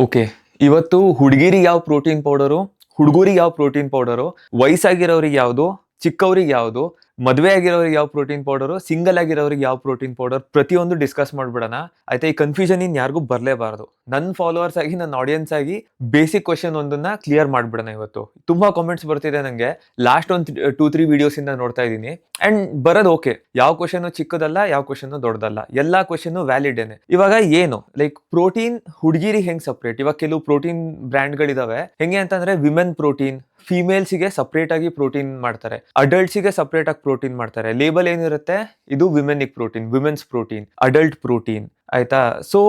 Okay. ಇವತ್ತು ಹುಡುಗಿರಿಗೆ ಯಾವ protein powder, ಹುಡುಗರಿಗೆ ಯಾವ ಪ್ರೋಟೀನ್ ಪೌಡರು, ವಯಸ್ಸಾಗಿರೋರಿಗೆ ಯಾವುದು, ಚಿಕ್ಕವರಿಗೆ ಯಾವುದು, ಮದುವೆ ಆಗಿರೋರಿಗೆ ಯಾವ ಪ್ರೋಟೀನ್ ಪೌಡರು, ಸಿಂಗಲ್ ಆಗಿರೋರಿಗೆ ಯಾವ ಪ್ರೋಟೀನ್ ಪೌಡರ್ ಪ್ರತಿಯೊಂದು ಡಿಸ್ಕಸ್ ಮಾಡ್ಬಿಡೋಣ. ಆಯ್ತಾ? ಈ ಕನ್ಫ್ಯೂಷನ್ ಇನ್ ಯಾರಿಗೂ ಬರಲೇಬಾರದು. ನನ್ನ ಫಾಲೋವರ್ಸ್ ಆಗಿ, ನನ್ನ ಆಡಿಯನ್ಸ್ ಆಗಿ ಬೇಸಿಕ್ ಕ್ವಶನ್ ಒಂದನ್ನ ಕ್ಲಿಯರ್ ಮಾಡ್ಬಿಡೋಣ ಇವತ್ತು. ತುಂಬಾ ಕಾಮೆಂಟ್ಸ್ ಬರ್ತಿದೆ ನಂಗೆ. ಲಾಸ್ಟ್ ಒಂದು 2-3 ವಿಡಿಯೋಸ್ ಇಂದ ನೋಡ್ತಾ ಇದ್ದೀನಿ. ಅಂಡ್ ಬರೋದು ಓಕೆ. ಯಾವ ಕ್ವಶನ್ ಚಿಕ್ಕದಲ್ಲ, ಯಾವ ಕ್ವಶನ್ ದೊಡ್ಡದಲ್ಲ. ಎಲ್ಲಾ ಕ್ವಶನ್ ವ್ಯಾಲಿಡ್ ಏನೆ. ಇವಾಗ ಏನು ಲೈಕ್ ಪ್ರೋಟೀನ್ ಹುಡುಗಿರಿಗೆ ಹೆಂಗ್ ಸಪ್ರೇಟ್? ಇವಾಗ ಕೆಲವು ಪ್ರೋಟೀನ್ ಬ್ರ್ಯಾಂಡ್ಗಳಿದಾವೆ. ಹೆಂಗೆ ಅಂತಂದ್ರೆ ವಿಮೆನ್ ಪ್ರೋಟೀನ್, ಫಿಮೇಲ್ಸ್ಗೆ ಸಪ್ರೇಟ್ ಆಗಿ ಪ್ರೋಟೀನ್ ಮಾಡ್ತಾರೆ, ಅಡಲ್ಟ್ಸ್ಗೆ ಸಪ್ರೇಟ್ ಆಗಿ ಪ್ರೋಟೀನ್ ಮಾಡ್ತಾರೆ. ಲೇಬಲ್ ಏನಿರುತ್ತೆ, ಇದು ವಿಮೆನಿಕ್ protein, women's protein, adult protein. ಆಯ್ತಾ? ಸೊ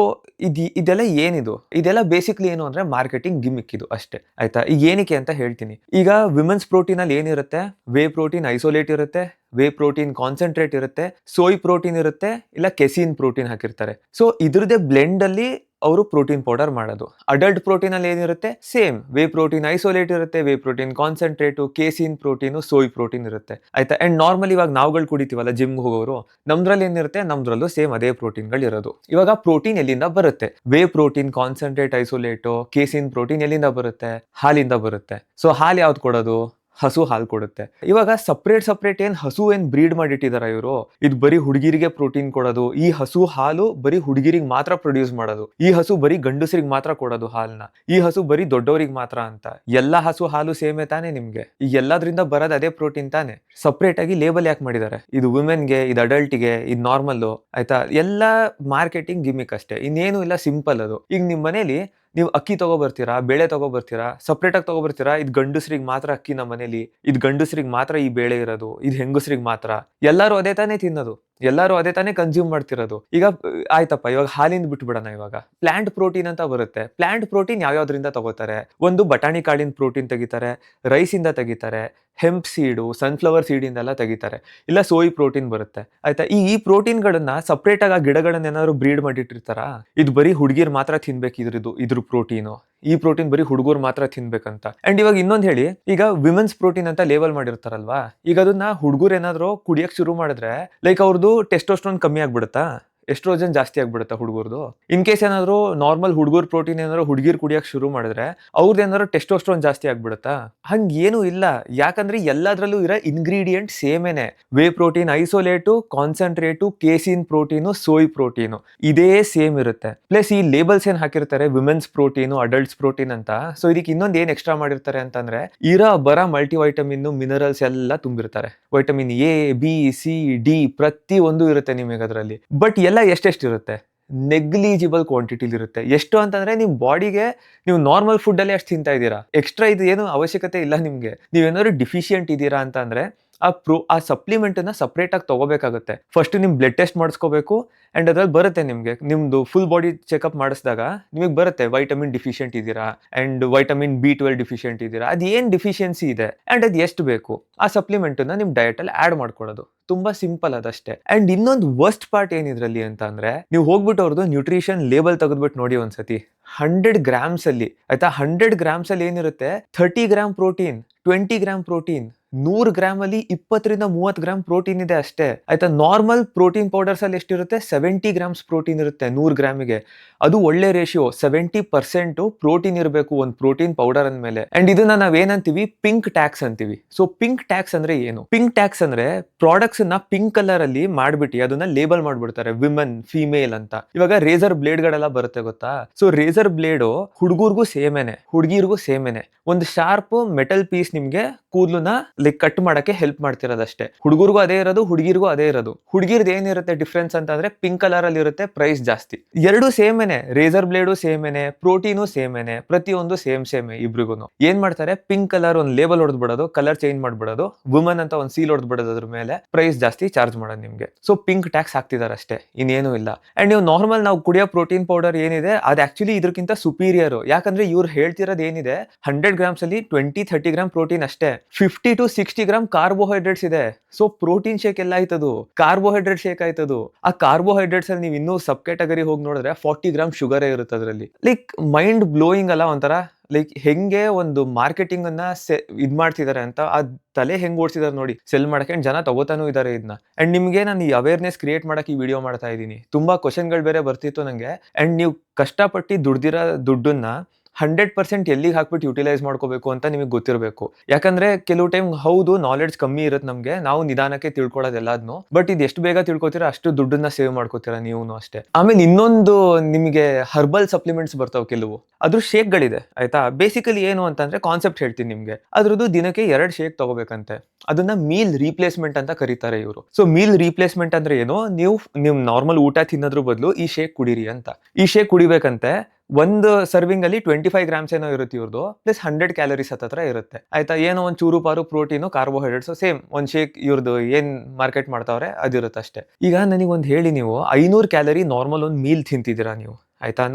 ಇದೆಲ್ಲ ಏನಿದು? ಇದೆಲ್ಲ ಬೇಸಿಕ್ಲಿ ಏನು ಅಂದ್ರೆ ಮಾರ್ಕೆಟಿಂಗ್ ಗಿಮಿಕ್ ಇದು ಅಷ್ಟೇ. ಆಯ್ತಾ? ಈಗ ಏನಕ್ಕೆ ಅಂತ ಹೇಳ್ತೀನಿ. ಈಗ ವಿಮೆನ್ಸ್ ಪ್ರೋಟೀನ್ ಅಲ್ಲಿ ಏನಿರುತ್ತೆ? ವೇ ಪ್ರೋಟೀನ್ ಐಸೋಲೇಟ್ ಇರುತ್ತೆ, ವೇ ಪ್ರೋಟೀನ್ ಕಾನ್ಸಂಟ್ರೇಟ್ ಇರುತ್ತೆ, ಸೋಯ್ ಪ್ರೋಟೀನ್ ಇರುತ್ತೆ, ಇಲ್ಲ ಕೆಸಿನ್ ಪ್ರೋಟೀನ್ ಹಾಕಿರ್ತಾರೆ. ಸೊ ಇದ್ರದ್ದೇ ಬ್ಲೆಂಡ್ ಅಲ್ಲಿ ಅವರು ಪ್ರೋಟೀನ್ ಪೌಡರ್ ಮಾಡೋದು. ಅಡಲ್ಟ್ ಪ್ರೋಟೀನ್ ಅಲ್ಲಿ ಏನಿರುತ್ತೆ? ಸೇಮ್ ವೇ ಪ್ರೋಟೀನ್ ಐಸೋಲೇಟ್ ಇರುತ್ತೆ, whey protein concentrate, casein protein, soy protein ಇರುತ್ತೆ. ಆಯ್ತಾ? ಅಂಡ್ ನಾರ್ಮಲ್ ಇವಾಗ ನಾವುಗಳು ಕುಡಿತೀವಲ್ಲ ಜಿಮ್ ಹೋಗೋರು, ನಮ್ದ್ರಲ್ಲಿ ಏನಿರುತ್ತೆ? ನಮ್ದ್ರಲ್ಲೂ ಸೇಮ್ ಅದೇ ಪ್ರೋಟೀನ್ಗಳು ಇರೋದು. ಇವಾಗ ಪ್ರೋಟೀನ್ ಎಲ್ಲಿಂದ ಬರುತ್ತೆ? Whey protein concentrate isolate, casein protein ಎಲ್ಲಿಂದ ಬರುತ್ತೆ? ಹಾಲಿಂದ ಬರುತ್ತೆ. ಸೊ ಹಾಲು ಯಾವ್ದು ಕೊಡೋದು? ಹಸು ಹಾಲು ಕೊಡುತ್ತೆ. ಇವಾಗ ಸಪ್ರೇಟ್ ಏನ್ ಹಸು ಏನ್ ಬ್ರೀಡ್ ಮಾಡಿಟ್ಟಿದಾರ ಇವರು? ಇದು ಬರೀ ಹುಡುಗಿರಿಗೆ ಪ್ರೋಟೀನ್ ಕೊಡೋದು. ಈ ಹಸು ಹಾಲು ಬರೀ ಹುಡುಗಿರಿಗೆ ಮಾತ್ರ ಪ್ರೊಡ್ಯೂಸ್ ಮಾಡೋದು. ಈ ಹಸು ಬರೀ ಗಂಡಸರಿಗೆ ಮಾತ್ರ ಕೊಡೋದು ಹಾಲ್ನ. ಈ ಹಸು ಬರೀ ದೊಡ್ಡವರಿಗೆ ಮಾತ್ರ ಅಂತ. ಎಲ್ಲಾ ಹಸು ಹಾಲು ಸೇಮೆ ತಾನೆ ನಿಮ್ಗೆ? ಈ ಎಲ್ಲದ್ರಿಂದ ಬರೋದು ಅದೇ ಪ್ರೋಟೀನ್ ತಾನೆ. ಸಪ್ರೇಟ್ ಆಗಿ ಲೇಬಲ್ ಯಾಕೆ ಮಾಡಿದ್ದಾರೆ? ಇದು ವುಮೆನ್ಗೆ, ಇದು ಅಡಲ್ಟ್ಗೆ, ಇದು ನಾರ್ಮಲ್. ಆಯ್ತಾ? ಎಲ್ಲ ಮಾರ್ಕೆಟಿಂಗ್ ಗಿಮಿಕ್ ಅಷ್ಟೇ, ಇನ್ನೇನು ಇಲ್ಲ. ಸಿಂಪಲ್ ಅದು. ಈಗ ನಿಮ್ ಮನೇಲಿ ನೀವು ಅಕ್ಕಿ ತಗೋಬರ್ತೀರಾ, ಬೇಳೆ ತಗೋಬರ್ತೀರಾ, ಸಪ್ರೇಟ್ ಆಗಿ ತಗೋಬರ್ತೀರಾ. ಇದು ಗಂಡಸ್ರಿಗೆ ಮಾತ್ರ ಅಕ್ಕಿ ನಮ್ಮ ಮನೇಲಿ, ಇದು ಗಂಡಸ್ರಿಗೆ ಮಾತ್ರ ಈ ಬೇಳೆ ಇರೋದು, ಇದು ಹೆಂಗಸ್ರಿಗೆ ಮಾತ್ರ. ಎಲ್ಲರೂ ಅದೇ ತಾನೇ ತಿನ್ನೋದು, ಎಲ್ಲರೂ ಅದೇ ತಾನೇ ಕನ್ಸ್ಯೂಮ್ ಮಾಡ್ತಿರೋದು. ಈಗ ಆಯ್ತಪ್ಪ, ಇವಾಗ ಹಾಲಿಂದ ಬಿಟ್ಬಿಡೋಣ. ಇವಾಗ ಪ್ಲಾಂಟ್ ಪ್ರೋಟೀನ್ ಅಂತ ಬರುತ್ತೆ. ಪ್ಲಾಂಟ್ ಪ್ರೋಟೀನ್ ಯಾವ್ಯಾವ್ದ್ರಿಂದ ತಗೋತಾರೆ? ಒಂದು ಬಟಾಣಿ ಕಾಳಿನ ಪ್ರೋಟೀನ್ ತೆಗಿತಾರೆ, ರೈಸ್ ಇಂದ ತೆಗಿತಾರೆ, ಹೆಂಪ್ ಸೀಡು, ಸನ್ಫ್ಲವರ್ ಸೀಡ್ ಇಂದೆಲ್ಲ ತೆಗಿತಾರೆ, ಇಲ್ಲ ಸೋಯ್ ಪ್ರೋಟೀನ್ ಬರುತ್ತೆ. ಆಯ್ತಾ? ಈ ಪ್ರೋಟೀನ್ಗಳನ್ನ ಸಪ್ರೇಟ್ ಆಗಿ ಆ ಗಿಡಗಳನ್ನ ಏನಾದ್ರು ಬ್ರೀಡ್ ಮಾಡಿಟ್ಟಿರ್ತಾರ? ಇದು ಬರೀ ಹುಡುಗಿರ್ ಮಾತ್ರ ತಿನ್ಬೇಕು, ಇದ್ರ ಪ್ರೋಟೀನು. ಈ ಪ್ರೋಟೀನ್ ಬರೀ ಹುಡುಗರು ಮಾತ್ರ ತಿನ್ಬೇಕಂತ. ಅಂಡ್ ಇವಾಗ ಇನ್ನೊಂದು ಹೇಳಿ, ಈಗ ವಿಮೆನ್ಸ್ ಪ್ರೋಟೀನ್ ಅಂತ ಲೇಬಲ್ ಮಾಡಿರ್ತಾರಲ್ವಾ, ಈಗ ಅದನ್ನ ಹುಡುಗರು ಏನಾದ್ರು ಕುಡಿಯಕ್ ಶುರು ಮಾಡಿದ್ರೆ ಲೈಕ್ ಅವ್ರದ್ದು ಟೆಸ್ಟೋಸ್ಟೆರೋನ್ ಕಮ್ಮಿ ಆಗ್ಬಿಡುತ್ತಾ? ಎಸ್ಟ್ರೋಜನ್ ಜಾಸ್ತಿ ಆಗ್ಬಿಡುತ್ತಾ ಹುಡುಗರ್ದು? ಇನ್ ಕೇಸ್ ಏನಾದ್ರು ನಾರ್ಮಲ್ ಹುಡುಗರ್ ಪ್ರೋಟೀನ್ ಏನಾದ್ರು ಹುಡುಗಿರ್ ಕುಡಿಯಕ್ ಶುರು ಮಾಡಿದ್ರೆ ಅವ್ರದ್ದು ಏನಾದ್ರು ಟೆಸ್ಟೋಸ್ಟೆರೋನ್ ಜಾಸ್ತಿ ಆಗ್ಬಿಡುತ್ತಾ? ಹಂಗೇನು ಇಲ್ಲ. ಯಾಕಂದ್ರೆ ಎಲ್ಲದ್ರಲ್ಲೂ ಇರೋ ಇಂಗ್ರೀಡಿಯೆಂಟ್ ಸೇಮೇನೆ. Whey protein isolate, concentrate, casein protein, soy protein ಇದೇ ಸೇಮ್ ಇರುತ್ತೆ. ಪ್ಲಸ್ ಈ ಲೇಬಲ್ಸ್ ಏನ್ ಹಾಕಿರ್ತಾರೆ, ವಿಮೆನ್ಸ್ ಪ್ರೋಟೀನು, ಅಡಲ್ಟ್ಸ್ ಪ್ರೋಟೀನ್ ಅಂತ. ಸೊ ಇದಕ್ಕೆ ಇನ್ನೊಂದು ಏನ್ ಎಕ್ಸ್ಟ್ರಾ ಮಾಡಿರ್ತಾರೆ ಅಂತಂದ್ರೆ, ಬರ ಮಲ್ಟಿ ವೈಟಮಿನ್, ಮಿನರಲ್ಸ್ ಎಲ್ಲ ತುಂಬಿರ್ತಾರೆ. Vitamin A, B, C, D ಪ್ರತಿ ಒಂದು ಇರುತ್ತೆ ನಿಮಗೆ ಅದರಲ್ಲಿ. ಬಟ್ ಎಲ್ಲ ಎಷ್ಟೆಷ್ಟಿರುತ್ತೆ? ನೆಗ್ಲಿಜಿಬಲ್ ಕ್ವಾಂಟಿಟಿಲಿ ಇರುತ್ತೆ. ಎಷ್ಟು ಅಂತಂದ್ರೆ ನಿಮ್ ಬಾಡಿಗೆ ನೀವು ನಾರ್ಮಲ್ ಫುಡ್ ಅಲ್ಲಿ ಅಷ್ಟು ತಿಂತಾ ಇದ್ದೀರಾ. ಎಕ್ಸ್ಟ್ರಾ ಇದು ಏನು ಅವಶ್ಯಕತೆ ಇಲ್ಲ ನಿಮ್ಗೆ. ನೀವೇನಾದ್ರು ಡಿಫಿಷಿಯಂಟ್ ಇದ್ದೀರಾ ಅಂತ ಅಂದ್ರೆ ಆ ಸಪ್ಲಿಮೆಂಟ್ ನ ಸಪ್ರೇಟ್ ಆಗಿ ತಗೋಬೇಕಾಗುತ್ತೆ. ಫಸ್ಟ್ ನಿಮ್ ಬ್ಲಡ್ ಟೆಸ್ಟ್ ಮಾಡಿಸ್ಕೋಬೇಕು. ಅಂಡ್ ಅದ್ರಲ್ಲಿ ಬರುತ್ತೆ ನಿಮ್ಗೆ, ನಿಮ್ದು ಫುಲ್ ಬಾಡಿ ಚೆಕ್ಅಪ್ ಮಾಡಿಸಿದಾಗ ನಿಮಗೆ ಬರುತ್ತೆ ವೈಟಮಿನ್ ಡಿಫಿಷಿಯಂಟ್ ಇದ್ದೀರಾ, ಅಂಡ್ ವೈಟಮಿನ್ B12 ಡಿಫಿಷಿಯಂಟ್ ಇದ್ದೀರಾ, ಅದ್ ಏನ್ ಡಿಫಿಷಿಯನ್ಸಿ ಇದೆ ಅಂಡ್ ಅದ್ ಎಷ್ಟು ಬೇಕು, ಆ ಸಪ್ಲಿಮೆಂಟ್ ನ ನಿಮ್ ಡಯಟ್ ಅಲ್ಲಿ ಆಡ್ ಮಾಡ್ಕೊಳ್ಳೋದು. ತುಂಬಾ ಸಿಂಪಲ್ ಅದಷ್ಟೇ. ಅಂಡ್ ಇನ್ನೊಂದು ವರ್ಸ್ಟ್ ಪಾರ್ಟ್ ಏನಿದ್ರಲ್ಲಿ ಅಂತ ಅಂದ್ರೆ, ನೀವು ಹೋಗ್ಬಿಟ್ಟು ಅವ್ರದ್ದು ನ್ಯೂಟ್ರಿಷನ್ ಲೇಬಲ್ ತೆಗೆದ್ಬಿಟ್ಟು ನೋಡಿ ಒಂದ್ಸತಿ. 100 ಗ್ರಾಮ್ಸ್ ಅಲ್ಲಿ, ಆಯ್ತಾ, 100 ಗ್ರಾಮ್ಸ್ ಅಲ್ಲಿ ಏನಿರುತ್ತೆ? 30 gram protein, 20 gram protein. 100 gram ಅಲ್ಲಿ 20-30 ಗ್ರಾಮ್ ಪ್ರೋಟೀನ್ ಇದೆ ಅಷ್ಟೇ. ಆಯ್ತಾ? ನಾರ್ಮಲ್ ಪ್ರೋಟೀನ್ ಪೌಡರ್ಸ್ ಅಲ್ಲಿ ಎಷ್ಟಿರುತ್ತೆ? 70 ಗ್ರಾಮ್ಸ್ ಪ್ರೋಟೀನ್ ಇರುತ್ತೆ 100 ಗ್ರಾಮಿಗೆ. ಅದು ಒಳ್ಳೆ ರೇಷಿಯೋ. 70% ಪ್ರೋಟೀನ್ ಇರಬೇಕು ಒಂದು ಪ್ರೋಟೀನ್ ಪೌಡರ್ ಅಂದ್ಮೇಲೆ. ಅಂಡ್ ಇದನ್ನ ನಾವೇನಂತೀವಿ? ಪಿಂಕ್ ಟ್ಯಾಕ್ಸ್ ಅಂತೀವಿ. ಸೊ ಪಿಂಕ್ ಟ್ಯಾಕ್ಸ್ ಅಂದ್ರೆ ಏನು? ಪಿಂಕ್ ಟ್ಯಾಕ್ಸ್ ಅಂದ್ರೆ ಪ್ರಾಡಕ್ಟ್ಸ್ ನ ಪಿಂಕ್ ಕಲರ್ ಅಲ್ಲಿ ಮಾಡ್ಬಿಟ್ಟು ಅದನ್ನ ಲೇಬಲ್ ಮಾಡ್ಬಿಡ್ತಾರೆ, ವಿಮೆನ್, ಫಿಮೇಲ್ ಅಂತ. ಇವಾಗ ರೇಸರ್ ಬ್ಲೇಡ್ ಗಳೆಲ್ಲ ಬರುತ್ತೆ ಗೊತ್ತಾ? ಸೊ ರೇಸರ್ ಬ್ಲೇಡ್ ಹುಡುಗರ್ಗೂ ಸೇಮೇನೆ, ಹುಡುಗಿರ್ಗೂ ಸೇಮೇನೆ. ಒಂದು ಶಾರ್ಪ್ ಮೆಟಲ್ ಪೀಸ್ ನಿಮ್ಗೆ ಕೂದಲನ್ನ ಲೈಕ್ ಕಟ್ ಮಾಡಕ್ಕೆ ಹೆಲ್ಪ್ ಮಾಡ್ತಿರೋದಷ್ಟೇ. ಹುಡುಗರ್ಗೂ ಅದೇ ಇರೋದು, ಹುಡುಗಿರ್ಗೂ ಅದೇ ಇರೋದು. ಹುಡುಗಿರ್ದು ಏನಿರುತ್ತೆ ಡಿಫ್ರೆನ್ಸ್ ಅಂತ ಅಂದ್ರೆ ಪಿಂಕ್ ಕಲರ್ ಅಲ್ಲಿ ಇರುತ್ತೆ, ಪ್ರೈಸ್ ಜಾಸ್ತಿ. ಎರಡು ಸೇಮೇನೆ, ರೇಸರ್ ಬ್ಲೇಡು ಸೇಮೇನೆ, ಪ್ರೋಟೀನು ಸೇಮೇನೆ, ಪ್ರತಿಯೊಂದು ಸೇಮೆ ಇಬ್ರಿಗೂ. ಏನ್ ಮಾಡ್ತಾರೆ? ಪಿಂಕ್ ಕಲರ್ ಒಂದು ಲೇಬಲ್ ಹೊಡೆದ್ ಬಿಡೋದು, ಕಲರ್ ಚೇಂಜ್ ಮಾಡ್ಬಿಡೋದು, ವುಮನ್ ಅಂತ ಒಂದು ಸೀಲ್ ಹೊಡೆದ್ ಬಿಡೋದು, ಅದ್ರ ಮೇಲೆ ಪ್ರೈಸ್ ಜಾಸ್ತಿ ಚಾರ್ಜ್ ಮಾಡೋದು ನಿಮ್ಗೆ. ಸೊ ಪಿಂಕ್ ಟ್ಯಾಕ್ಸ್ ಹಾಕ್ತಿದಾರೆ ಅಷ್ಟೇ, ಇನ್ನೇನು ಇಲ್ಲ. ಅಂಡ್ ನೀವು ನಾರ್ಮಲ್ ನಾವು ಕುಡಿಯೋ ಪ್ರೋಟೀನ್ ಪೌಡರ್ ಏನಿದೆ ಅದು ಆಕ್ಚುಲಿ ಇದಕ್ಕಿಂತ ಸುಪೀರಿಯರ್. ಯಾಕಂದ್ರೆ ಇವ್ರು ಹೇಳ್ತಿರೋದು ಏನಿದೆ, 100 ಗ್ರಾಮ್ಸ್ ಅಲ್ಲಿ 20-30 ಗ್ರಾಮ್ ಪ್ರೋಟೀನ್ ಅಷ್ಟೇ, 50-60 ಗ್ರಾಮ್ ಕಾರ್ಬೋಹೈಡ್ರೇಟ್ಸ್ ಇದೆ. ಸೊ ಪ್ರೋಟೀನ್ ಶೇಕ್ ಎಲ್ಲ ಆಯ್ತದು, ಕಾರ್ಬೋಹೈಡ್ರೇಟ್ ಶೇಕ್ ಆಯ್ತದು. ಆ ಕಾರ್ಬೋಹೈಡ್ರೇಟ್ಸ್ ಅಲ್ಲಿ ನೀವು ಇನ್ನೂ ಸಬ್ ಕ್ಯಾಟಗರಿ ಹೋಗಿ ನೋಡಿದ್ರೆ 40 ಗ್ರಾಮ್ ಶುಗರೇ ಇರುತ್ತೆ ಅದರಲ್ಲಿ. ಲೈಕ್ ಮೈಂಡ್ ಬ್ಲೋಯಿಂಗ್ ಅಲ್ಲ ಒಂಥರ? ಲೈಕ್ ಹೆಂಗೆ ಒಂದು ಮಾರ್ಕೆಟಿಂಗ್ ಅನ್ನ ಇದ್ ಮಾಡ್ತಿದ್ದಾರೆ ಅಂತ ಆ ತಲೆ ಹೆಂಗ್ ಓಡಿಸಿದಾರೆ ನೋಡಿ ಸೆಲ್ ಮಾಡಕ್ಕೆ ಜನ ತಗೋತಾನೂ ಇದಾರೆ ಇದನ್ನ. ಅಂಡ್ ನಿಮ್ಗೆ ನಾನು ಈ ಅವೇರ್ನೆಸ್ ಕ್ರಿಯೇಟ್ ಮಾಡಕ್ಕೆ ಈ ವಿಡಿಯೋ ಮಾಡ್ತಾ ಇದ್ದೀನಿ. ತುಂಬಾ ಕ್ವಶನ್ಗಳು ಬೇರೆ ಬರ್ತಿತ್ತು ನಂಗೆ. ಅಂಡ್ ನೀವು ಕಷ್ಟಪಟ್ಟು ದುಡ್ದಿರೋ ದುಡ್ಡನ್ನ 100% ಎಲ್ಲಿಗೆ ಹಾಕ್ಬಿಟ್ಟು ಯುಟಿಲೈಸ್ ಮಾಡ್ಕೋಬೇಕು ಅಂತ ನಿಮಗೆ ಗೊತ್ತಿರಬೇಕು. ಯಾಕಂದ್ರೆ ಕೆಲವು ಟೈಮ್ ಹೌದು ನಾಲೆಡ್ಜ್ ಕಮ್ಮಿ ಇರುತ್ತೆ ನಮ್ಗೆ, ನಾವು ನಿಧಾನಕ್ಕೆ ತಿಳ್ಕೊಳ್ಳೋದು ಎಲ್ಲಾದ್ನು. ಬಟ್ ಇದು ಎಷ್ಟು ಬೇಗ ತಿಳ್ಕೊತೀರಾ ಅಷ್ಟು ದುಡ್ಡನ್ನ ಸೇವ್ ಮಾಡ್ಕೋತೀರಾ ನೀವು ಅಷ್ಟೇ. ಆಮೇಲೆ ಇನ್ನೊಂದು ನಿಮಗೆ ಹರ್ಬಲ್ ಸಪ್ಲಿಮೆಂಟ್ಸ್ ಬರ್ತಾವೆ ಕೆಲವು, ಅದ್ರ ಶೇಕ್ಗಳಿದೆ ಆಯ್ತಾ. ಬೇಸಿಕಲಿ ಏನು ಅಂತಂದ್ರೆ ಕಾನ್ಸೆಪ್ಟ್ ಹೇಳ್ತೀನಿ ನಿಮ್ಗೆ. ಅದ್ರದ್ದು ದಿನಕ್ಕೆ 2 ಶೇಕ್ ತಗೋಬೇಕಂತೆ. ಅದನ್ನ ಮೀಲ್ ರೀಪ್ಲೇಸ್ಮೆಂಟ್ ಅಂತ ಕರೀತಾರೆ ಇವರು. ಸೊ ಮೀಲ್ ರೀಪ್ಲೇಸ್ಮೆಂಟ್ ಅಂದ್ರೆ ಏನು, ನೀವು ನಾರ್ಮಲ್ ಊಟ ತಿನ್ನೋದ್ರ ಬದಲು ಈ ಶೇಕ್ ಕುಡೀರಿ ಅಂತ. ಈ ಶೇಕ್ ಕುಡಿಬೇಕಂತೆ. ಒಂದು ಸರ್ವಿಂಗ್ ಅಲ್ಲಿ 25 ಗ್ರಾಮ್ಸ್ ಏನೋ ಇರುತ್ತೆ ಇವ್ರದ್ದು, ಪ್ಲಸ್ 100 ಕ್ಯಾಲರೀಸ್ ಹತ್ರ ಇರುತ್ತೆ ಆಯ್ತಾ. ಏನೋ ಒಂದು ಚೂರು ಪಾರು ಪ್ರೋಟೀನು ಕಾರ್ಬೋಹೈಡ್ರೇಟ್ಸ್ ಸೇಮ್ ಒಂದು ಶೇಕ್ ಇವ್ರದ್ದು ಏನ್ ಮಾರ್ಕೆಟ್ ಮಾಡ್ತಾವ್ರೆ ಅದಿರುತ್ತೆ ಅಷ್ಟೇ. ಈಗ ನನಗೊಂದು ಹೇಳಿ, ನೀವು 500 ಕ್ಯಾಲರಿ ನಾರ್ಮಲ್ ಒಂದು ಮೀಲ್ ತಿಂತಿದ್ದೀರಾ ನೀವು ಆಯ್ತಾ.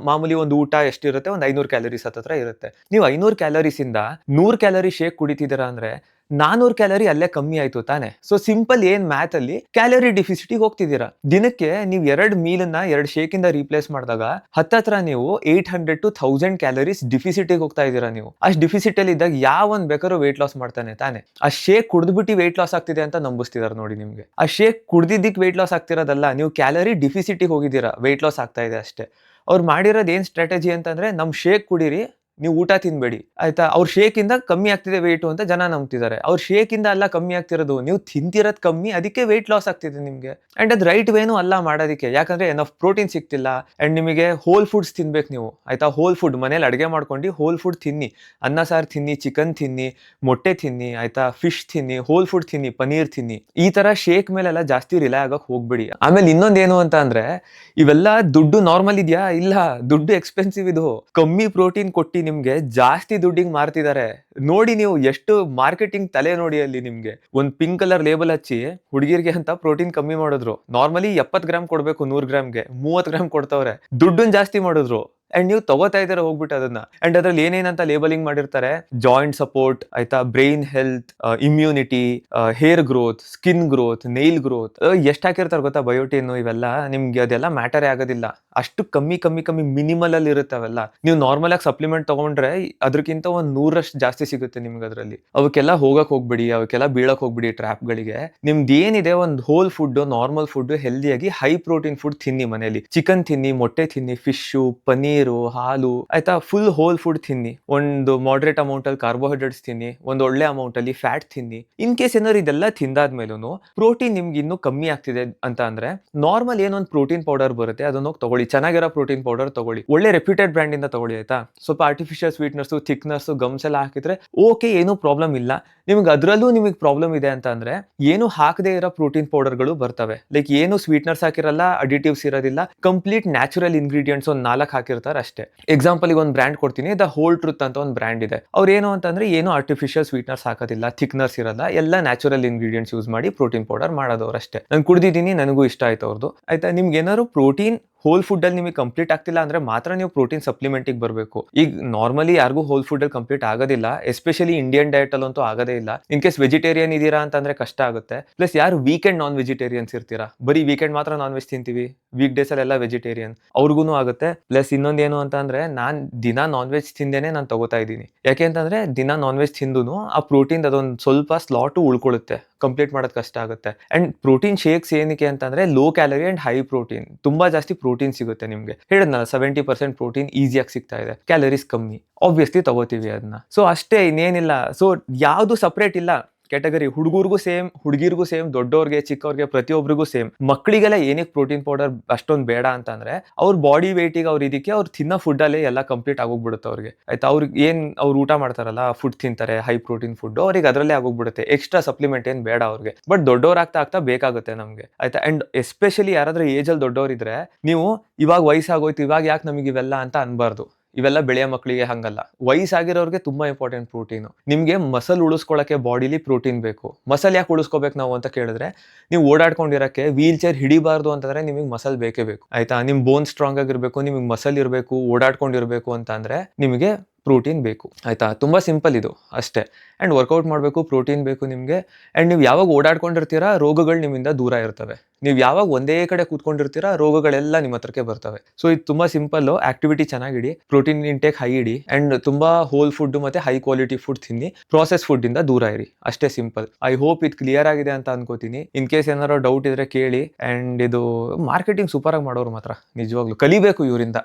ಮಾಮೂಲಿ ಒಂದು ಊಟ ಎಷ್ಟಿರುತ್ತೆ, ಒಂದು 500 ಕ್ಯಾಲರೀಸ್ ಹತ್ರ ಇರುತ್ತೆ. ನೀವು 500 ಕ್ಯಾಲರೀಸ್ ಇಂದ 100 ಕ್ಯಾಲರಿ ಶೇಕ್ ಕುಡಿತಿದ್ದೀರಾ ಅಂದ್ರೆ 400 ಕ್ಯಾಲರಿ ಅಲ್ಲೇ ಕಮ್ಮಿ ಆಯ್ತು ತಾನೆ. ಸೊ ಸಿಂಪಲ್ ಏನ್ ಮ್ಯಾಥ್ ಅಲ್ಲಿ ಕ್ಯಾಲರಿ ಡಿಫಿಸಿಟಿಗೆ ಹೋಗ್ತಿದ್ದೀರಾ. ದಿನಕ್ಕೆ ನೀವು 2 ಮೀಲನ್ನ 2 ಶೇಕ್ ಇಂದ ರೀಪ್ಲೇಸ್ ಮಾಡಿದಾಗ ಹತ್ತತ್ರ ನೀವು 800 to 1000 ಕ್ಯಾಲರೀಸ್ ಡಿಫಿಸಿಟಿಗೆ ಹೋಗ್ತಾ ಇದ್ದೀರಾ ನೀವು. ಅಷ್ಟು ಡಿಫಿಸಿಟ್ ಅಲ್ಲಿ ಇದ್ದಾಗ ಯಾವನ್ ಬೇಕಾದ್ರೂ ವೇಟ್ ಲಾಸ್ ಮಾಡ್ತಾನೆ ತಾನೆ. ಆ ಶೇಕ್ ಕುಡಿದ್ಬಿಟ್ಟು ವೇಟ್ ಲಾಸ್ ಆಗ್ತಿದೆ ಅಂತ ನಂಬಿಸ್ತಿದಾರೆ ನೋಡಿ ನಿಮ್ಗೆ. ಆ ಶೇಕ್ ಕುಡ್ದಿದ್ದಕ್ಕೆ ವೇಟ್ ಲಾಸ್ ಆಗ್ತಿರೋದಲ್ಲ, ನೀವು ಕ್ಯಾಲರಿ ಡಿಫಿಸಿಟಿಗೆ ಹೋಗಿದ್ದೀರಾ, ವೇಟ್ ಲಾಸ್ ಆಗ್ತಾ ಇದೆ ಅಷ್ಟೇ. ಅವ್ರು ಮಾಡಿರೋದು ಏನ್ ಸ್ಟ್ರಾಟಜಿ ಅಂತಂದ್ರೆ, ನಮ್ ಶೇಕ್ ಕುಡೀರಿ, ನೀವು ಊಟ ತಿನ್ಬೇಡಿ ಆಯ್ತಾ. ಅವ್ರ ಶೇಕ್ ಇಂದ ಕಮ್ಮಿ ಆಗ್ತಿದೆ ವೇಟು ಅಂತ ಜನ ನಂಬ್ತಿದ್ದಾರೆ. ಅವ್ರ ಶೇಕ್ ಇಂದ ಅಲ್ಲ ಕಮ್ಮಿ ಆಗ್ತಿರೋದು, ನೀವು ತಿಂತಿರೋದು ಕಮ್ಮಿ, ಅದಕ್ಕೆ ವೇಟ್ ಲಾಸ್ ಆಗ್ತಿದೆ ನಿಮ್ಗೆ. ಅಂಡ್ ಅದು ರೈಟ್ ವೇನು ಅಲ್ಲ ಮಾಡೋದಕ್ಕೆ, ಯಾಕಂದ್ರೆ ಎನಫ್ ಪ್ರೋಟೀನ್ ಸಿಗ್ತಿಲ್ಲ. ಅಂಡ್ ನಿಮಗೆ ಹೋಲ್ ಫುಡ್ಸ್ ತಿನ್ಬೇಕು ನೀವು ಆಯ್ತಾ. ಹೋಲ್ ಫುಡ್ ಮನೇಲಿ ಅಡುಗೆ ಮಾಡ್ಕೊಂಡು ಹೋಲ್ ಫುಡ್ ತಿನ್ನಿ. ಅನ್ನ ಸಾರು ತಿನ್ನಿ, ಚಿಕನ್ ತಿನ್ನಿ, ಮೊಟ್ಟೆ ತಿನ್ನಿ ಆಯ್ತಾ, ಫಿಶ್ ತಿನ್ನಿ, ಹೋಲ್ ಫುಡ್ ತಿನ್ನಿ, ಪನೀರ್ ತಿನ್ನಿ. ಈ ತರ ಶೇಕ್ ಮೇಲೆಲ್ಲ ಜಾಸ್ತಿ ರಿಲೈ ಆಗಕ್ ಹೋಗ್ಬಿಡಿ. ಆಮೇಲೆ ಇನ್ನೊಂದೇನು ಅಂತ ಅಂದ್ರೆ, ಇವೆಲ್ಲ ದುಡ್ಡು ನಾರ್ಮಲ್ ಇದೆಯಾ, ಇಲ್ಲ, ದುಡ್ಡು ಎಕ್ಸ್ಪೆನ್ಸಿವ್. ಇದು ಕಮ್ಮಿ ಪ್ರೋಟೀನ್ ಕೊಟ್ಟು ನಿಮ್ಗೆ ಜಾಸ್ತಿ ದುಡ್ಡಿಗೆ ಮಾರ್ತಿದ್ದಾರೆ ನೋಡಿ. ನೀವು ಎಷ್ಟು ಮಾರ್ಕೆಟಿಂಗ್ ತಲೆ ನೋಡಿ ಅಲ್ಲಿ. ನಿಮ್ಗೆ ಒಂದ್ ಪಿಂಕ್ ಕಲರ್ ಲೇಬಲ್ ಹಚ್ಚಿ ಹುಡುಗಿರ್ಗೆ ಅಂತ ಪ್ರೋಟೀನ್ ಕಮ್ಮಿ ಮಾಡಿದ್ರು. ನಾರ್ಮಲಿ 70 ಗ್ರಾಮ್ ಕೊಡ್ಬೇಕು 100 ಗ್ರಾಮ್ಗೆ, 30 ಗ್ರಾಮ್ ಕೊಡ್ತಾವ್ರೆ. ದುಡ್ಡನ್ ಜಾಸ್ತಿ ಮಾಡಿದ್ರು. ಅಂಡ್ ನೀವು ತಗೋತಾ ಇದಾರೆ ಹೋಗ್ಬಿಟ್ಟು ಅದನ್ನ. ಅಂಡ್ ಅದ್ರಲ್ಲಿ ಏನೇನಂತ ಲೇಬಲಿಂಗ್ ಮಾಡಿರ್ತಾರೆ, ಜಾಯಿಂಟ್ ಸಪೋರ್ಟ್ ಆಯ್ತಾ, brain health, immunity, hair growth, skin growth, Nile growth, ಎಷ್ಟು ಹಾಕಿರ್ತಾರೆ ಗೊತ್ತಾ ಬಯೋಟಿನ್. ಇವೆಲ್ಲ ನಿಮ್ಗೆ ಅದೆಲ್ಲ ಮ್ಯಾಟರೇ ಆಗೋದಿಲ್ಲ. ಅಷ್ಟು ಕಮ್ಮಿ ಕಮ್ಮಿ ಕಮ್ಮಿ ಮಿನಿಮಲ್ ಅಲ್ಲಿ ಇರುತ್ತೆ ಅವೆಲ್ಲ. ನೀವು ನಾರ್ಮಲ್ ಆಗಿ ಸಪ್ಲಿಮೆಂಟ್ ತಗೊಂಡ್ರೆ ಅದಕ್ಕಿಂತ 100ರಷ್ಟು ಜಾಸ್ತಿ ಸಿಗುತ್ತೆ ನಿಮ್ಗೆ ಅದರಲ್ಲಿ. ಅವಕ್ಕೆಲ್ಲ ಹೋಗಕ್ ಹೋಗ್ಬಿಡಿ, ಅವಕ್ಕೆಲ್ಲ ಬೀಳಕ್ ಹೋಗ್ಬಿಡಿ ಟ್ರ್ಯಾಪ್ಗಳಿಗೆ. ನಿಮ್ದು ಏನಿದೆ ಒಂದು ಹೋಲ್ ಫುಡ್, ನಾರ್ಮಲ್ ಫುಡ್, ಹೆಲ್ದಿಯಾಗಿ ಹೈ ಪ್ರೋಟೀನ್ ಫುಡ್ ತಿನ್ನಿ ಮನೇಲಿ. ಚಿಕನ್ ತಿನ್ನಿ, ಮೊಟ್ಟೆ ತಿನ್ನಿ, ಫಿಶು, ಪನೀರು, ಹಾಲು ಆಯ್ತಾ, ಫುಲ್ ಹೋಲ್ ಫುಡ್ ತಿನ್ನಿ. ಒಂದು ಮಾಡರೇಟ್ ಅಮೌಂಟ್ ಅಲ್ಲಿ ಕಾರ್ಬೋಹೈಡ್ರೇಟ್ಸ್ ತಿನ್ನಿ, ಒಂದು ಒಳ್ಳೆ ಅಮೌಂಟ್ ಅಲ್ಲಿ ಫ್ಯಾಟ್ ತಿನ್ನಿ. ಇನ್ ಕೇಸ್ ಏನಾದ್ರು ಇದೆಲ್ಲ ತಿಂದಾದ್ಮೇಲೂ ಪ್ರೋಟೀನ್ ನಿಮ್ಗೆ ಇನ್ನೂ ಕಮ್ಮಿ ಆಗ್ತಿದೆ ಅಂತ ಅಂದ್ರೆ, ನಾರ್ಮಲ್ ಏನೊಂದು ಪ್ರೋಟೀನ್ ಪೌಡರ್ ಬರುತ್ತೆ ಅದನ್ನ ಹೋಗಿ ತಗೊಳ್ಳಿ. ಚೆನ್ನಾಗಿರೋ ಪ್ರೋಟೀನ್ ಪೌಡರ್ ತಗೊಳ್ಳಿ, ಒಳ್ಳೆ ರೆಪ್ಯೂಟೆಡ್ ಬ್ರ್ಯಾಂಡ್ ಇಂದ ತಗೊಳ್ಳಿ ಆಯ್ತಾ. ಸ್ವಲ್ಪ ಆರ್ಟಿಫಿಷಿಯಲ್ ಸ್ವೀಟ್ನರ್ಸ್, ಥಿಕ್ನರ್ಸ್, ಗಮ್ಸ್ ಎಲ್ಲ ಹಾಕಿದ್ರೆ ಓಕೆ, ಏನು ಪ್ರಾಬ್ಲಮ್ ಇಲ್ಲ. ನಿಮ್ಗೆ ಅದ್ರಲ್ಲೂ ನಿಮಗೆ ಪ್ರಾಬ್ಲಮ್ ಇದೆ ಅಂತ ಅಂದ್ರೆ, ಏನು ಹಾಕದೇ ಇರೋ ಪ್ರೋಟೀನ್ ಪೌಡರ್ಗಳು ಬರ್ತವೆ. ಲೈಕ್ ಏನು ಸ್ವೀಟ್ನರ್ಸ್ ಹಾಕಿರಲ್ಲ, ಅಡಿಟಿವ್ಸ್ ಇರೋದಿಲ್ಲ, ಕಂಪ್ಲೀಟ್ ನ್ಯಾಚುರಲ್ ಇಂಗ್ರೀಡಿಯೆಂಟ್ಸ್ ಒಂದು 4 ಹಾಕಿರ್ತಾರೆ ಅಷ್ಟೇ. ಎಕ್ಸಾಂಪಲ್ ಗೆ ಒಂದು ಬ್ರ್ಯಾಂಡ್ ಕೊಡ್ತೀನಿ, ದ ಹೋಲ್ ಟ್ರೂತ್ ಅಂತ ಒಂದು ಬ್ರ್ಯಾಂಡ್ ಇದೆ. ಅವ್ರು ಏನು ಅಂತಂದ್ರೆ, ಏನು ಆರ್ಟಿಫಿಷಿಯಲ್ ಸ್ವೀಟ್ನರ್ಸ್ ಹಾಕೋದಿಲ್ಲ, ಥಿಕ್ನರ್ಸ್ ಇರಲ್ಲ, ಎಲ್ಲ ನ್ಯಾಚುರಲ್ ಇಂಗ್ರೀಡಿಯೆಂಟ್ಸ್ ಯೂಸ್ ಮಾಡಿ ಪ್ರೋಟೀನ್ ಪೌಡರ್ ಮಾಡೋದವ್ರು ಅಷ್ಟೇ. ನಾನು ಕುಡಿದಿದ್ದೀನಿ, ನನಗೂ ಇಷ್ಟ ಆಯ್ತು ಅವ್ರದ್ದು ಆಯ್ತಾ. ನಿಮ್ಗೆ ಏನಾದ್ರು ಪ್ರೋಟೀನ್ ಹೋಲ್ ಫುಡ್ ಅಲ್ಲಿ ನಿಮಗೆ ಕಂಪ್ಲೀಟ್ ಆಗ್ತಿಲ್ಲ ಅಂದ್ರೆ ಮಾತ್ರ ನೀವು ಪ್ರೋಟೀನ್ ಸಪ್ಲಿಮೆಂಟಿಗೆ ಬರಬೇಕು. ಈಗ ನಾರ್ಮಲಿ ಯಾರಿಗೂ ಹೋಲ್ ಫುಡ್ ಅಲ್ಲಿ ಕಂಪ್ಲೀಟ್ ಆಗೋದಿಲ್ಲ, ಎಸ್ಪೆಷಲಿ ಇಂಡಿಯನ್ ಡಯಟ್ ಅಲ್ಲಂತೂ ಆಗೋದೇ ಇಲ್ಲ. ಇನ್ ಕೇಸ್ ವೆಜಿಟೇರಿಯನ್ ಇದೀರಾ ಅಂತಂದ್ರೆ ಕಷ್ಟ ಆಗುತ್ತೆ. ಪ್ಲಸ್ ಯಾರು ವೀಕೆಂಡ್ ನಾನ್ ವೆಜಿಟೇರಿಯನ್ಸ್ ಇರ್ತೀರಾ, ಬರೀ ವೀಕೆಂಡ್ ಮಾತ್ರ ನಾನ್ ವೆಜ್ ತಿಂತೀವಿ, ವೀಕ್ ಡೇಸ್ ಅಲ್ಲೆಲ್ಲ ವೆಜಿಟೇರಿಯನ್, ಅವ್ರಿಗೂ ಆಗುತ್ತೆ. ಪ್ಲಸ್ ಇನ್ನೊಂದೇನು ಅಂತ ಅಂದ್ರೆ, ನಾನ್ ದಿನ ನಾನ್ ವೆಜ್ ತಿಂದೇನೆ ನಾನು ತಗೋತಾ ಇದ್ದೀನಿ. ಯಾಕೆ ಅಂತಂದ್ರೆ ದಿನ ನಾನ್ ವೆಜ್ ತಿಂದು ಆ ಪ್ರೋಟೀನ್ ಅದೊಂದು ಸ್ವಲ್ಪ ಸ್ಲಾಟು ಉಳ್ಕೊಳ್ಳುತ್ತೆ, ಕಂಪ್ಲೀಟ್ ಮಾಡೋದು ಕಷ್ಟ ಆಗುತ್ತೆ. ಅಂಡ್ ಪ್ರೋಟೀನ್ ಶೇಕ್ಸ್ ಏನಕ್ಕೆ ಅಂತಂದ್ರೆ, low calorie and high protein, ತುಂಬಾ ಜಾಸ್ತಿ ಪ್ರೋಟೀನ್ ಸಿಗುತ್ತೆ ನಿಮ್ಗೆ. ಹೇಳಿದ್ನಲ್ಲ 70% ಪ್ರೋಟೀನ್ ಈಸಿಯಾಗಿ ಸಿಗ್ತಾ ಇದೆ, ಕ್ಯಾಲರೀಸ್ ಕಮ್ಮಿ, ಆಬ್ವಿಯಸ್ಲಿ ತಗೋತೀವಿ ಅದನ್ನ. ಸೊ ಅಷ್ಟೇ, ಇನ್ನೇನಿಲ್ಲ. ಸೊ ಯಾವುದು ಸಪ್ರೇಟ್ ಇಲ್ಲ ಕ್ಯಾಟಗರಿ. ಹುಡುಗರಿಗೂ ಸೇಮ್, ಹುಡುಗಿರ್ಗೂ ಸೇಮ್, ದೊಡ್ಡವ್ರಿಗೆ, ಚಿಕ್ಕವ್ರಿಗೆ, ಪ್ರತಿಯೊಬ್ಬರಿಗೂ ಸೇಮ್. ಮಕ್ಕಳಿಗೆಲ್ಲ ಏನಕ್ಕೆ ಪ್ರೋಟೀನ್ ಪೌಡರ್ ಅಷ್ಟೊಂದು ಬೇಡ ಅಂತಂದ್ರೆ, ಅವ್ರ ಬಾಡಿ ವೇಟಿಗೆ, ಅವ್ರ ಇದಕ್ಕೆ ಅವ್ರು ತಿನ್ನೋ ಫುಡ್ ಅಲ್ಲೇ ಎಲ್ಲ ಕಂಪ್ಲೀಟ್ ಆಗೋಗ್ಬಿಡುತ್ತೆ ಅವ್ರಿಗೆ ಆಯ್ತಾ. ಅವ್ರಿಗೆ ಏನ್ ಅವ್ರು ಊಟ ಮಾಡ್ತಾರಲ್ಲ, ಫುಡ್ ತಿಂತಾರೆ ಹೈ ಪ್ರೋಟೀನ್ ಫುಡ್, ಅವ್ರಿಗೆ ಅದರಲ್ಲೇ ಆಗೋಗ್ಬಿಡುತ್ತೆ. ಎಕ್ಸ್ಟ್ರಾ ಸಪ್ಲಿಮೆಂಟ್ ಏನ್ ಬೇಡ ಅವ್ರಿಗೆ. ಬಟ್ ದೊಡ್ಡವ್ರಾಗ್ತಾ ಆಗ್ತಾ ಬೇಕಾಗುತ್ತೆ ನಮ್ಗೆ ಆಯ್ತಾ. ಅಂಡ್ ಎಸ್ಪೆಷಲಿ ಯಾರಾದ್ರೂ ಏಜ್ ಅಲ್ಲಿ ದೊಡ್ಡವರಿದ್ರೆ, ನೀವು ಇವಾಗ ವಯಸ್ಸಾಗೋಯ್ತು, ಇವಾಗ ಯಾಕೆ ನಮಗೆ ಇವೆಲ್ಲ ಅಂತ ಅನ್ಬಾರ್ದು. ಇವೆಲ್ಲ ಬೆಳೆಯ ಮಕ್ಕಳಿಗೆ ಹಂಗಲ್ಲ, ವಯಸ್ಸಾಗಿರೋರಿಗೆ ತುಂಬಾ ಇಂಪಾರ್ಟೆಂಟ್ ಪ್ರೋಟೀನ್. ನಿಮ್ಗೆ ಮಸಲ್ ಉಳಿಸ್ಕೊಳ್ಳೋಕೆ ಬಾಡಿಲಿ ಪ್ರೋಟೀನ್ ಬೇಕು. ಮಸಲ್ ಯಾಕೆ ಉಳಿಸ್ಕೋಬೇಕು ನಾವು ಅಂತ ಕೇಳಿದ್ರೆ, ನೀವು ಓಡಾಡ್ಕೊಂಡಿರಕ್ಕೆ, ವೀಲ್ ಚೇರ್ ಹಿಡಿಬಾರ್ದು ಅಂತಂದ್ರೆ ನಿಮಗೆ ಮಸಲ್ ಬೇಕೇ ಬೇಕು ಆಯ್ತಾ. ನಿಮ್ ಬೋನ್ ಸ್ಟ್ರಾಂಗ್ ಆಗಿರ್ಬೇಕು, ನಿಮಗೆ ಮಸಲ್ ಇರಬೇಕು, ಓಡಾಡ್ಕೊಂಡಿರ್ಬೇಕು ಅಂತ ಅಂದ್ರೆ ನಿಮಗೆ ಪ್ರೋಟೀನ್ ಬೇಕು ಆಯ್ತಾ. ತುಂಬಾ ಸಿಂಪಲ್ ಇದು ಅಷ್ಟೇ. ಅಂಡ್ ವರ್ಕೌಟ್ ಮಾಡಬೇಕು, ಪ್ರೋಟೀನ್ ಬೇಕು ನಿಮಗೆ. ಅಂಡ್ ನೀವು ಯಾವಾಗ ಓಡಾಡ್ಕೊಂಡಿರ್ತೀರಾ ರೋಗಗಳು ನಿಮ್ಮಿಂದ ದೂರ ಇರ್ತವೆ. ನೀವು ಯಾವಾಗ ಒಂದೇ ಕಡೆ ಕೂತ್ಕೊಂಡಿರ್ತೀರಾ ರೋಗಗಳೆಲ್ಲ ನಿಮ್ಮ ಹತ್ರಕ್ಕೆ ಬರ್ತವೆ. ಸೊ ಇದು ತುಂಬಾ ಸಿಂಪಲ್. ಆಕ್ಟಿವಿಟಿ ಚೆನ್ನಾಗಿಡಿ, ಪ್ರೋಟೀನ್ ಇಂಟೇಕ್ ಹೈ ಇಡಿ, ಅಂಡ್ ತುಂಬಾ ಹೋಲ್ ಫುಡ್ ಮತ್ತೆ ಹೈ ಕ್ವಾಲಿಟಿ ಫುಡ್ ತಿನ್ನಿ, ಪ್ರಾಸೆಸ್ ಫುಡ್ ಇಂದ ದೂರ ಇರಿ, ಅಷ್ಟೇ ಸಿಂಪಲ್. ಐ ಹೋಪ್ ಇದು ಕ್ಲಿಯರ್ ಆಗಿದೆ ಅಂತ ಅನ್ಕೋತೀನಿ. ಇನ್ ಕೇಸ್ ಏನಾದ್ರು ಡೌಟ್ ಇದ್ರೆ ಕೇಳಿ. ಅಂಡ್ ಇದು ಮಾರ್ಕೆಟಿಂಗ್ ಸೂಪರ್ ಆಗಿ ಮಾಡೋರು ಮಾತ್ರ ನಿಜವಾಗ್ಲೂ ಕಲಿಬೇಕು ಇವರಿಂದ,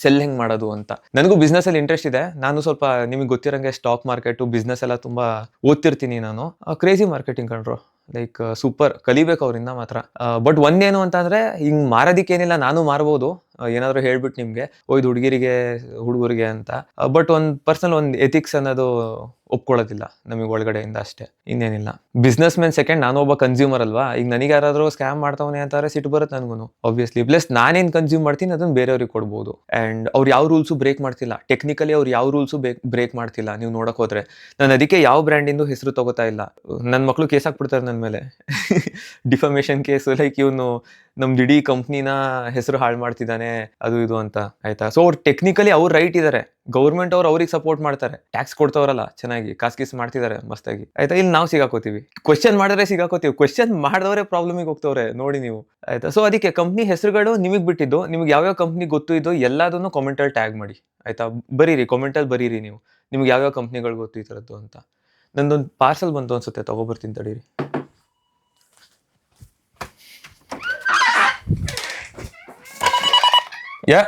ಸೆಲ್ ಹೆಂಗ್ ಮಾಡೋದು ಅಂತ. ನನಗೂ ಬಿಸ್ನೆಸ್ ಅಲ್ಲಿ ಇಂಟ್ರೆಸ್ಟ್ ಇದೆ. ನಾನು ಸ್ವಲ್ಪ ನಿಮಗೆ ಗೊತ್ತಿರಂಗೆ ಸ್ಟಾಕ್ ಮಾರ್ಕೆಟ್ ಬಿಸ್ನೆಸ್ ಎಲ್ಲ ತುಂಬಾ ಓದ್ತಿರ್ತೀನಿ ನಾನು. ಕ್ರೇಜಿ ಮಾರ್ಕೆಟಿಂಗ್ ಕಂಡ್ರು, ಲೈಕ್ ಸೂಪರ್, ಕಲಿಬೇಕು ಅವರಿಂದ ಮಾತ್ರ. ಬಟ್ ಒಂದೇನು ಅಂತಂದ್ರೆ ಹಿಂಗ್ ಮಾರೋದಿಕ್ಕೇನಿಲ್ಲ, ನಾನು ಮಾರ್ಬೋದು ಏನಾದ್ರು ಹೇಳ್ಬಿಟ್ಟು ನಿಮ್ಗೆ ಇದು ಹುಡುಗರಿಗೆ ಅಂತ. ಬಟ್ ಒಂದ್ ಪರ್ಸನಲ್ ಒಂದ್ ಎಥಿಕ್ಸ್ ಅನ್ನೋದು ಒಪ್ಕೊಳ್ಳೋದಿಲ್ಲ ನಮಗೆ ಒಳಗಡೆಯಿಂದ, ಅಷ್ಟೇ, ಇನ್ನೇನಿಲ್ಲ. ಬಿಸ್ನೆಸ್ ಮ್ಯಾನ್ ಸೆಕೆಂಡ್, ನಾನು ಒಬ್ಬ ಕನ್ಸ್ಯೂಮರ್ ಅಲ್ವಾ. ಈಗ ನನಗೆ ಯಾರಾದ್ರೂ ಸ್ಕ್ಯಾಮ್ ಮಾಡ್ತಾವನೆ ಅಂತಾರೆ ಸಿಟ್ಟು ಬರುತ್ತೆ ನನಗೂ ಆಬ್ವಿಯಸ್ಲಿ. ಪ್ಲಸ್ ನಾನೇನ್ ಕನ್ಸ್ಯೂಮ್ ಮಾಡ್ತೀನಿ ಅದನ್ನ ಬೇರೆಯವ್ರಿಗೆ ಕೊಡ್ಬೋದು. ಅಂಡ್ ಅವ್ರು ಯಾವ ರೂಲ್ಸು ಬ್ರೇಕ್ ಮಾಡ್ತಿಲ್ಲ, ಟೆಕ್ನಿಕಲಿ ಅವ್ರು ಯಾವ ರೂಲ್ಸು ಬ್ರೇಕ್ ಮಾಡ್ತಿಲ್ಲ. ನೀವು ನೋಡಕ್ ಹೋದ್ರೆ ನಾನು ಅದಕ್ಕೆ ಯಾವ ಬ್ರ್ಯಾಂಡಿಂದು ಹೆಸರು ತಗೋತಾ ಇಲ್ಲ. ನನ್ನ ಮಕ್ಳು ಕೇಸ್ ಹಾಕ್ಬಿಡ್ತಾರೆ ನನ್ನ ಮೇಲೆ ಡಿಫಮೇಷನ್ ಕೇಸ್, ಲೈಕ್ ಇವನು ನಮ್ದು ಇಡೀ ಕಂಪ್ನಿನ ಹೆಸರು ಹಾಳು ಮಾಡ್ತಿದ್ದಾನೆ ಅದು ಇದು ಅಂತ, ಆಯ್ತಾ. ಸೊ ಅವ್ರು ಟೆಕ್ನಿಕಲಿ ಅವ್ರು ರೈಟ್ ಇದಾರೆ, ಗೌರ್ಮೆಂಟ್ ಅವ್ರು ಅವ್ರಿಗೆ ಸಪೋರ್ಟ್ ಮಾಡ್ತಾರೆ, ಟ್ಯಾಕ್ಸ್ ಕೊಡ್ತವ್ರಲ್ಲ ಚೆನ್ನಾಗಿ, ಕಾಸ್ ಮಾಡ್ತಿದ್ದಾರೆ ಮಸ್ತಾಗಿ, ಆಯ್ತಾ. ಇಲ್ಲಿ ನಾವು ಸಿಗಾಕೋತೀವಿ, ಕ್ವೆಶ್ಚನ್ ಮಾಡಿದ್ರೆ ಸಿಗಾಕೋತೀವಿ, ಕ್ವೆಶ್ಚನ್ ಮಾಡಿದವರೇ ಪ್ರಾಬ್ಲಮಿಗೆ ಹೋಗ್ತವ್ರೆ ನೋಡಿ ನೀವು, ಆಯ್ತಾ. ಸೊ ಅದಕ್ಕೆ ಕಂಪ್ನಿ ಹೆಸರುಗಳು ನಿಮಗೆ ಬಿಟ್ಟಿದ್ದು, ನಿಮ್ಗೆ ಯಾವ್ಯಾವ ಕಂಪ್ನಿ ಗೊತ್ತು ಇದು ಎಲ್ಲದನ್ನು ಕಾಮೆಂಟಲ್ಲಿ ಟ್ಯಾಗ್ ಮಾಡಿ, ಆಯ್ತಾ. ಬರೀರಿ ಕಾಮೆಂಟಲ್ಲಿ ಬರೀರಿ ನೀವು, ನಿಮ್ಗೆ ಯಾವ್ಯಾವ ಕಂಪ್ನಿಗಳು ಗೊತ್ತು ಈ ಥರದ್ದು ಅಂತ. ನಂದೊಂದು ಪಾರ್ಸಲ್ ಬಂತು ಅನ್ಸುತ್ತೆ, ತಗೊಬರ್ತೀನಿ ತಡೀರಿ. ಯಾ